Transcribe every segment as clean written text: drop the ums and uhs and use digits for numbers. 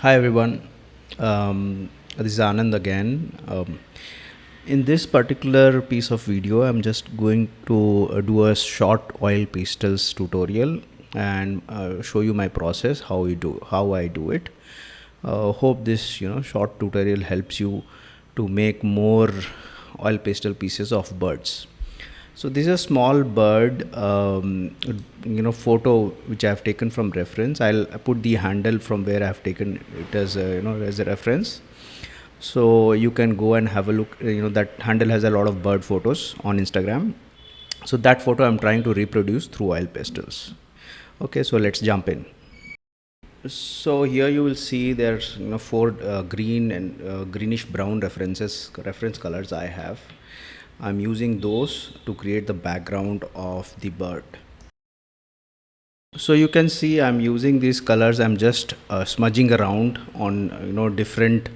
Hi everyone, this is Anand again. In this particular piece of video, I'm just going to do a short oil pastels tutorial and show you my process, how I do it. Hope this short tutorial helps you to make more oil pastel pieces of birds. So this is a small bird, photo which I have taken from reference. I'll put the handle from where I have taken it as as a reference. So you can go and have a look. That handle has a lot of bird photos on Instagram. So that photo I'm trying to reproduce through oil pastels. Okay, so let's jump in. So here you will see there's four green and greenish brown reference colors I have. I'm using those to create the background of the bird. So you can see I'm using these colors. I'm just smudging around on different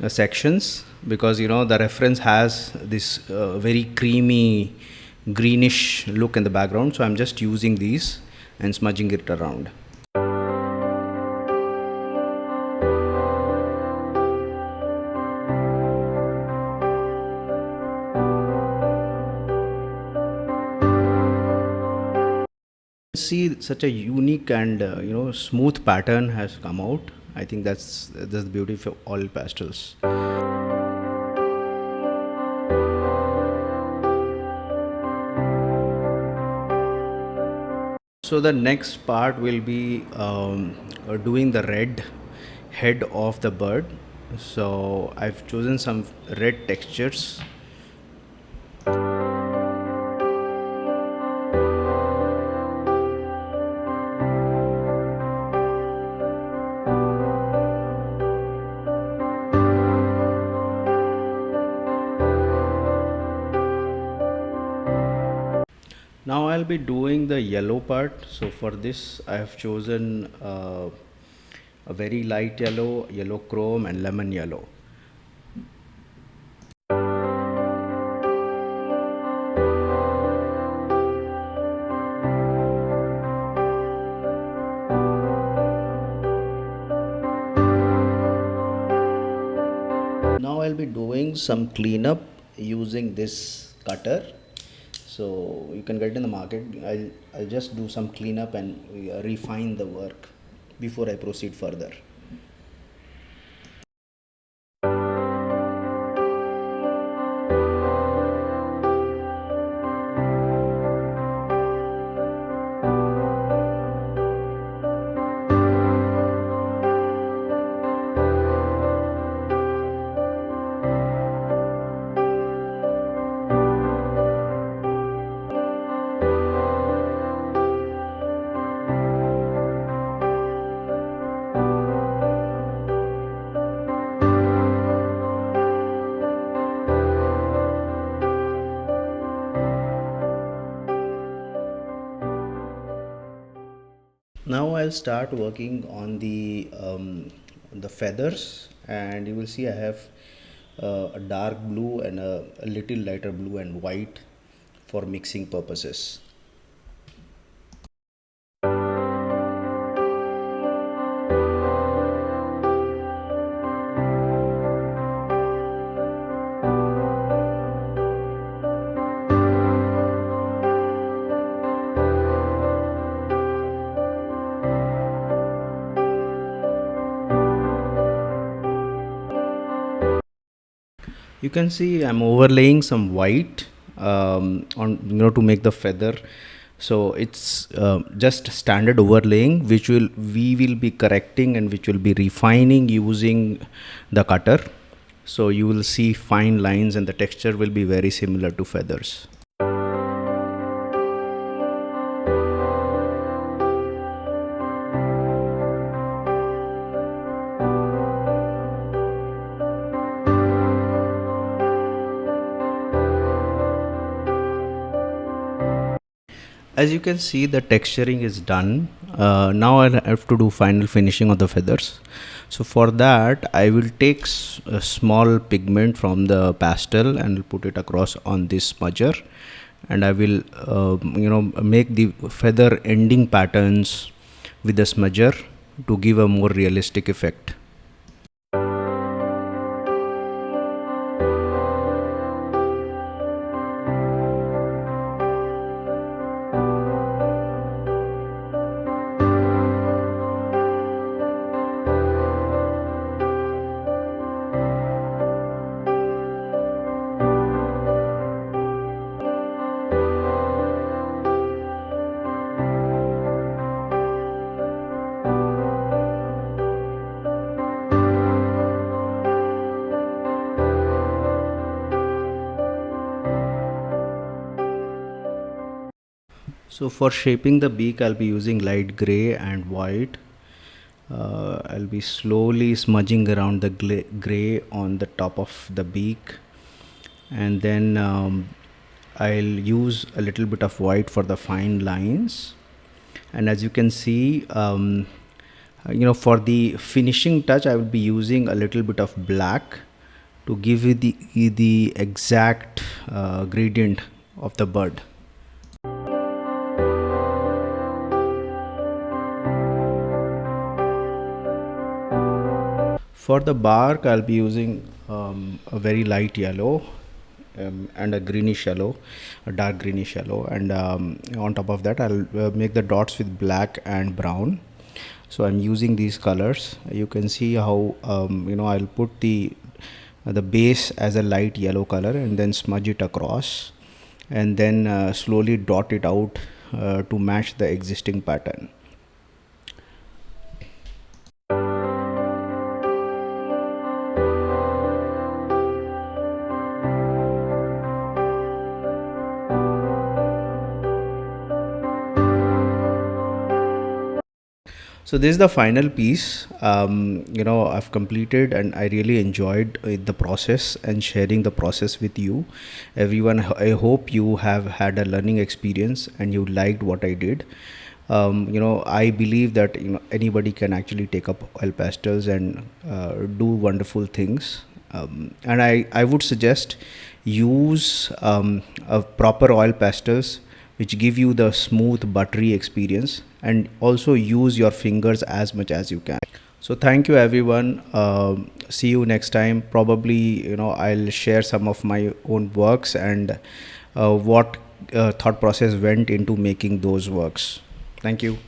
sections because the reference has this very creamy greenish look in the background. So I'm just using these and smudging it around. See, such a unique and smooth pattern has come out. I think that's the beauty of oil pastels. So the next part will be doing the red head of the bird. So I've chosen some red textures. Now I'll be doing the yellow part. So for this I have chosen a very light yellow, yellow chrome and lemon yellow. Now I'll be doing some cleanup using this cutter. So you can get it in the market. I'll just do some cleanup and refine the work before I proceed further. Now I'll start working on the feathers, and you will see I have a dark blue and a little lighter blue and white for mixing purposes. You can see I'm overlaying some white on to make the feather. So it's just standard overlaying which we will be correcting and which will be refining using the cutter. So you will see fine lines and the texture will be very similar to feathers. As you can see, the texturing is done. Now I'll have to do final finishing of the feathers. So for that I will take a small pigment from the pastel and put it across on this smudger, and I will make the feather ending patterns with the smudger to give a more realistic effect. So for shaping the beak, I'll be using light gray and white. I'll be slowly smudging around the gray on the top of the beak, and then I'll use a little bit of white for the fine lines. And as you can see, for the finishing touch, I will be using a little bit of black to give you the exact gradient of the bird. For the bark, I'll be using a very light yellow and a greenish yellow, a dark greenish yellow, and on top of that, I'll make the dots with black and brown. So I'm using these colors. You can see how I'll put the base as a light yellow color and then smudge it across, and then slowly dot it out to match the existing pattern. So this is the final piece. I've completed, and I really enjoyed the process and sharing the process with you, everyone. I hope you have had a learning experience and you liked what I did. I believe that anybody can actually take up oil pastels and do wonderful things. And I would suggest use a proper oil pastels which give you the smooth buttery experience, and also use your fingers as much as you can. So thank you everyone. See you next time. Probably I'll share some of my own works and what thought process went into making those works. Thank you.